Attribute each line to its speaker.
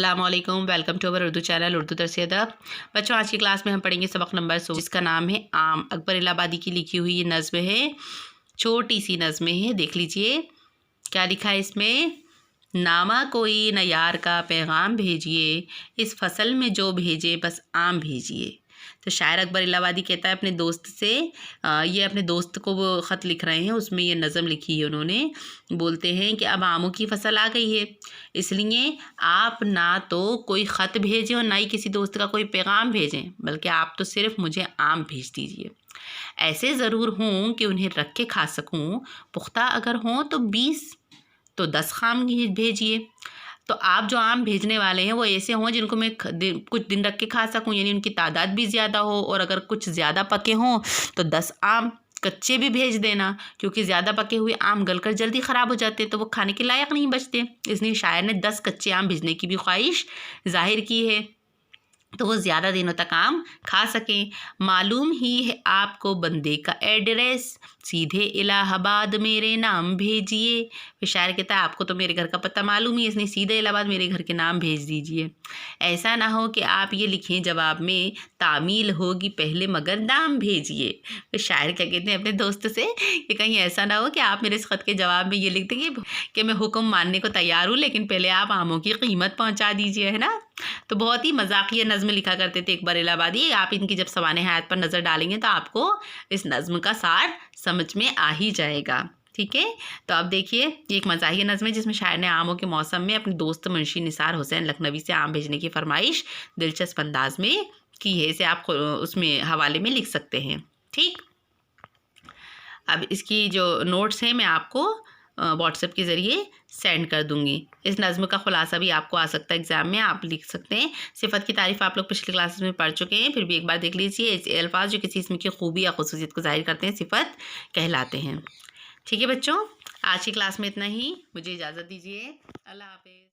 Speaker 1: अस्सलामुअलैकुम, welcome to our Urdu channel Urdu दर्स अदब। बच्चों, आज की क्लास में हम पढ़ेंगे सबक नंबर 16 जिसका नाम है आम। अकबर इलाहाबादी की लिखी हुई ये नज़्म है, छोटी सी नज़्म है। देख लीजिए क्या लिखा है इसमें। नामा कोई न यार का पैगाम भेजिए, इस फसल में जो भेजे बस आम भेजिए। तो शायर अकबर इलाहाबादी कहता है अपने दोस्त से, ये अपने दोस्त को वो ख़त लिख रहे हैं, उसमें ये नज़म लिखी है उन्होंने। बोलते हैं कि अब आमों की फसल आ गई है, इसलिए आप ना तो कोई ख़त भेजें और ना ही किसी दोस्त का कोई पैगाम भेजें, बल्कि आप तो सिर्फ मुझे आम भेज दीजिए। ऐसे ज़रूर हों कि उन्हें रख के खा सकूं, पुख्ता अगर हों तो 20 तो 10 खाम भेजिए। तो आप जो आम भेजने वाले हैं वो ऐसे हों जिनको मैं कुछ दिन रख के खा सकूं, यानी उनकी तादाद भी ज़्यादा हो, और अगर कुछ ज़्यादा पके हों तो 10 आम कच्चे भी भेज देना, क्योंकि ज़्यादा पके हुए आम गलकर जल्दी ख़राब हो जाते हैं तो वो खाने के लायक नहीं बचते। इसलिए शायर ने 10 कच्चे आम भेजने की भी ख्वाहिश जाहिर की है, तो वो ज़्यादा दिनों तक आम खा सकें। मालूम ही है आपको बंदे का एड्रेस, सीधे इलाहाबाद मेरे नाम भेजिए। फिर शायर कहता है आपको तो मेरे घर का पता मालूम ही है, इसलिए सीधे इलाहाबाद मेरे घर के नाम भेज दीजिए। ऐसा ना हो कि आप ये लिखें जवाब में तामील होगी पहले मगर दाम भेजिए। फिर शायर क्या कहते हैं अपने दोस्त से कि कहीं ऐसा ना हो कि आप मेरे इस ख़त के जवाब में ये लिख देंगे कि मैं हुक्म मानने को तैयार हूँ, लेकिन पहले आप आमों की कीमत पहुँचा दीजिए, है ना। तो बहुत ही मजाकिया नज़्म लिखा करते थे अकबर इलाहाबादी। आप इनकी जब सवाने हयात पर नज़र डालेंगे तो आपको इस नज़्म का सार समझ में आ ही जाएगा, ठीक है। तो अब देखिए, ये एक मज़ाहिया नज़्म है जिसमें शायर ने आमों के मौसम में अपने दोस्त मुंशी निसार हुसैन लखनवी से आम भेजने की फरमाइश दिलचस्प अंदाज में की है। इसे आप उसमें हवाले में लिख सकते हैं, ठीक। अब इसकी जो नोट्स हैं मैं आपको व्हाट्सएप के ज़रिए सेंड कर दूंगी। इस नज़्म का खुलासा भी आपको आ सकता है एग्ज़ाम में, आप लिख सकते हैं। सिफ़त की तारीफ़ आप लोग पिछले क्लासेस में पढ़ चुके हैं, फिर भी एक बार देख लीजिए। ऐसे अल्फाज जो किसी इसम की खूबी या खुसूसियत को ज़ाहिर करते हैं सिफ़त कहलाते हैं, ठीक है बच्चों। आज की क्लास में इतना ही, मुझे इजाज़त दीजिए। अल्लाह हाफ़िज़।